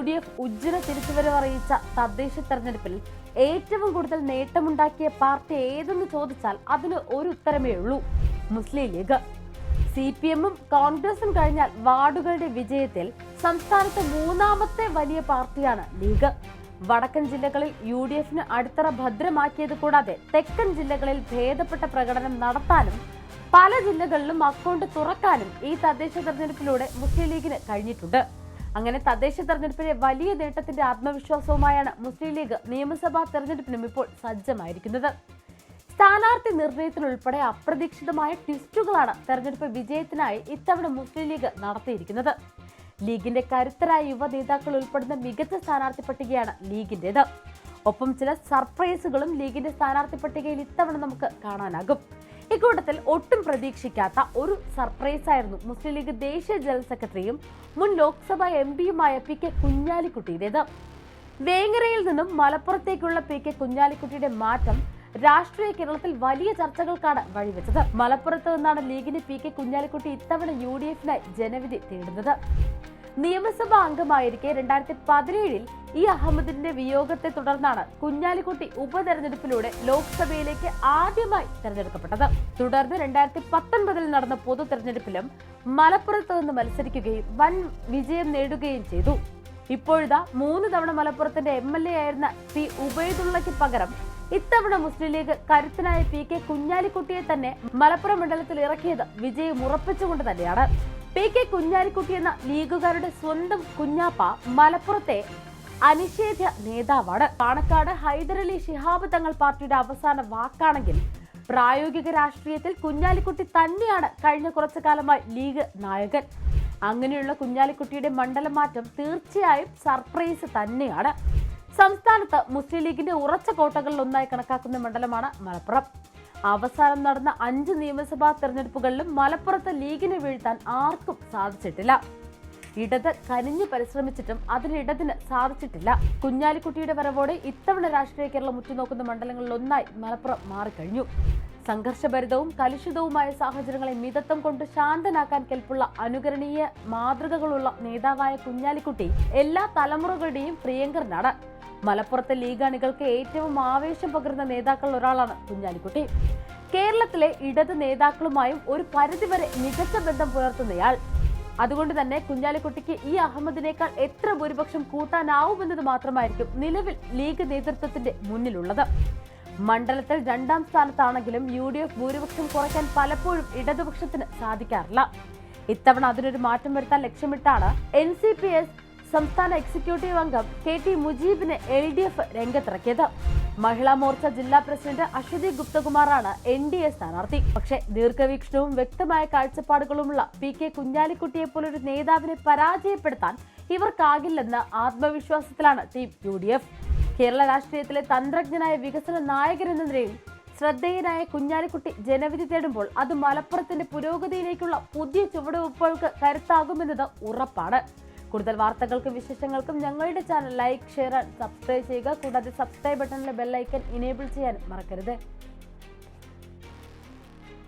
UDF ഉജ്ജ്വല തിരിച്ചുവരവ് അറിയിച്ച തദ്ദേശ തെരഞ്ഞെടുപ്പിൽ ഏറ്റവും കൂടുതൽ നേട്ടമുണ്ടാക്കിയ പാർട്ടി ഏതെന്ന് ചോദിച്ചാൽ അതിന് ഒരു ഉത്തരമേ ഉള്ളൂ: മുസ്ലിം ലീഗ്. CPM-ഉം കോൺഗ്രസും കഴിഞ്ഞാൽ വാർഡുകളുടെ വിജയത്തിൽ സംസ്ഥാനത്തെ മൂന്നാമത്തെ വലിയ പാർട്ടിയാണ് ലീഗ്. വടക്കൻ ജില്ലകളിൽ UDF-ന് അടിത്തറ ഭദ്രമാക്കിയത് കൂടാതെ തെക്കൻ ജില്ലകളിൽ ഭേദപ്പെട്ട പ്രകടനം നടത്താനും പല ജില്ലകളിലും അക്കൗണ്ട് തുറക്കാനും ഈ തദ്ദേശ തെരഞ്ഞെടുപ്പിലൂടെ മുസ്ലിം ലീഗിന് കഴിഞ്ഞിട്ടുണ്ട്. അങ്ങനെ തദ്ദേശ തെരഞ്ഞെടുപ്പിലെ വലിയ നേട്ടത്തിന്റെ ആത്മവിശ്വാസവുമായാണ് മുസ്ലിം ലീഗ് നിയമസഭാ തെരഞ്ഞെടുപ്പിനും ഇപ്പോൾ സജ്ജമായിരിക്കുന്നത്. സ്ഥാനാർത്ഥി നിർണയത്തിലുൾപ്പെടെ അപ്രതീക്ഷിതമായ ട്വിസ്റ്റുകളാണ് തെരഞ്ഞെടുപ്പ് വിജയത്തിനായി ഇത്തവണ മുസ്ലിം ലീഗ് നടത്തിയിരിക്കുന്നത്. ലീഗിന്റെ കരുത്തരായ യുവ നേതാക്കൾ ഉൾപ്പെടുന്ന മികച്ച സ്ഥാനാർത്ഥി പട്ടികയാണ് ലീഗിന്റേത്. ഒപ്പം ചില സർപ്രൈസുകളും ലീഗിന്റെ സ്ഥാനാർത്ഥി പട്ടികയിൽ ഇത്തവണ നമുക്ക് കാണാനാകും. ഇക്കൂട്ടത്തിൽ ഒട്ടും പ്രതീക്ഷിക്കാത്ത ഒരു സർപ്രൈസ് ആയിരുന്നു മുസ്ലിം ലീഗ് ദേശീയ ജനറൽ സെക്രട്ടറിയും മുൻ ലോക്സഭാ MP-യുമായ PK കുഞ്ഞാലിക്കുട്ടിയുടേത്. വേങ്ങരയിൽ നിന്നും മലപ്പുറത്തേക്കുള്ള PK കുഞ്ഞാലിക്കുട്ടിയുടെ മാറ്റം രാഷ്ട്രീയ കേരളത്തിൽ വലിയ ചർച്ചകൾക്കാണ് വഴിവെച്ചത്. മലപ്പുറത്ത് നിന്നാണ് ലീഗിന് PK കുഞ്ഞാലിക്കുട്ടി ഇത്തവണ UDF-നായി ജനവിധി തേടുന്നത്. നിയമസഭാ അംഗമായിരിക്കെ 2017-ൽ അഹമ്മദിന്റെ വിയോഗത്തെ തുടർന്നാണ് കുഞ്ഞാലിക്കുട്ടി ഉപതെരഞ്ഞെടുപ്പിലൂടെ ലോക്സഭയിലേക്ക് ആദ്യമായി തെരഞ്ഞെടുക്കപ്പെട്ടത്. തുടർന്ന് 2019-ൽ നടന്ന പൊതു തെരഞ്ഞെടുപ്പിലും മലപ്പുറത്ത് നിന്ന് മത്സരിക്കുകയും വൻ വിജയം നേടുകയും ചെയ്തു. ഇപ്പോഴിതാ 3 തവണ മലപ്പുറത്തിന്റെ MLA ആയിരുന്ന P. ഉബൈദുള്ളയ്ക്ക് പകരം ഇത്തവണ മുസ്ലിം ലീഗ് കരുത്തനായ PK കുഞ്ഞാലിക്കുട്ടിയെ തന്നെ മലപ്പുറം മണ്ഡലത്തിൽ ഇറക്കിയത് വിജയം ഉറപ്പിച്ചുകൊണ്ട് തന്നെയാണ്. PK കുഞ്ഞാലിക്കുട്ടി എന്ന ലീഗുകാരുടെ സ്വന്തം കുഞ്ഞാപ്പ മലപ്പുറത്തെ അനിഷേധ്യ നേതാവാണ്. പാണക്കാട് ഹൈദരലി ശിഹാബ് തങ്ങൾ പാർട്ടിയുടെ അവസാന വാക്കാണെങ്കിൽ പ്രായോഗിക രാഷ്ട്രീയത്തിൽ കുഞ്ഞാലിക്കുട്ടി തന്നെയാണ് കഴിഞ്ഞ കുറച്ചു കാലമായി ലീഗ് നായകൻ. അങ്ങനെയുള്ള കുഞ്ഞാലിക്കുട്ടിയുടെ മണ്ഡലം മാറ്റം തീർച്ചയായും സർപ്രൈസ് തന്നെയാണ്. സംസ്ഥാനത്ത് മുസ്ലിം ലീഗിന്റെ ഉറച്ച കോട്ടകളിൽ ഒന്നായി കണക്കാക്കുന്ന മണ്ഡലമാണ് മലപ്പുറം. അവസാനം നടന്ന 5 നിയമസഭാ തെരഞ്ഞെടുപ്പുകളിലും മലപ്പുറത്ത് ലീഗിനെ വീഴ്ത്താൻ ആർക്കും സാധിച്ചിട്ടില്ല. ഇടത് കനിഞ്ഞു പരിശ്രമിച്ചിട്ടും ഇടതിന് സാധിച്ചിട്ടില്ല. കുഞ്ഞാലിക്കുട്ടിയുടെ വരവോടെ ഇത്തവണ രാഷ്ട്രീയ കേരളം ഉറ്റുനോക്കുന്ന മണ്ഡലങ്ങളിൽ ഒന്നായി മലപ്പുറം മാറിക്കഴിഞ്ഞു. സംഘർഷഭരിതവും കലുഷിതവുമായ സാഹചര്യങ്ങളെ മിതത്വം കൊണ്ട് ശാന്തനാക്കാൻ കെൽപ്പുള്ള അനുകരണീയ മാതൃകകളുള്ള നേതാവായ കുഞ്ഞാലിക്കുട്ടി എല്ലാ തലമുറകളുടെയും പ്രിയങ്കരനാണ്. മലപ്പുറത്തെ ലീഗ് അണികൾക്ക് ഏറ്റവും ആവേശം പകരുന്ന നേതാക്കളിൽ ഒരാളാണ് കുഞ്ഞാലിക്കുട്ടി. കേരളത്തിലെ ഇടത് നേതാക്കളുമായും ഒരു പരിധിവരെ മികച്ച ബന്ധം പുലർത്തുന്നയാൾ. അതുകൊണ്ട് തന്നെ കുഞ്ഞാലിക്കുട്ടിക്ക് അഹമ്മദിനേക്കാൾ എത്ര ഭൂരിപക്ഷം കൂട്ടാനാവുമെന്നത് മാത്രമായിരിക്കും നിലവിൽ ലീഗ് നേതൃത്വത്തിന്റെ മുന്നിലുള്ളത്. മണ്ഡലത്തിൽ 2ാം സ്ഥാനത്താണെങ്കിലും UDF ഭൂരിപക്ഷം കുറയ്ക്കാൻ പലപ്പോഴും ഇടതുപക്ഷത്തിന് സാധിക്കാറില്ല. ഇത്തവണ അതിനൊരു മാറ്റം വരുത്താൻ ലക്ഷ്യമിട്ടാണ് NCPS സംസ്ഥാന എക്സിക്യൂട്ടീവ് അംഗം KT മുജീബിനെ LDF രംഗത്തിറക്കിയത്. മഹിളാ മോർച്ച ജില്ലാ പ്രസിഡന്റ് അശ്വതി ഗുപ്തകുമാറാണ് NDA സ്ഥാനാർത്ഥി. പക്ഷേ ദീർഘവീക്ഷണവും വ്യക്തമായ കാഴ്ചപ്പാടുകളുമുള്ള PK കുഞ്ഞാലിക്കുട്ടിയെ പോലൊരു നേതാവിനെ പരാജയപ്പെടുത്താൻ ഇവർക്കാകില്ലെന്ന ആത്മവിശ്വാസത്തിലാണ് ടീം UDF. കേരള രാഷ്ട്രീയത്തിലെ തന്ത്രജ്ഞനായ വികസന നായകനെന്ന നിലയിൽ ശ്രദ്ധേയനായ കുഞ്ഞാലിക്കുട്ടി ജനവിധി തേടുമ്പോൾ അത് മലപ്പുറത്തിന്റെ പുരോഗതിയിലേക്കുള്ള പുതിയ ചുവടുവെപ്പുകൾക്ക് കരുത്താകുമെന്നത് ഉറപ്പാണ്. കൂടുതൽ വാർത്തകൾക്കും വിശേഷങ്ങൾക്കും ഞങ്ങളുടെ channel like, share and subscribe ചെയ്യുക. കൂടാതെ സബ്സ്ക്രൈബ് ബട്ടണിലെ ബെൽ ഐക്കൺ ഇനേബിൾ ചെയ്യാൻ മറക്കരുത്.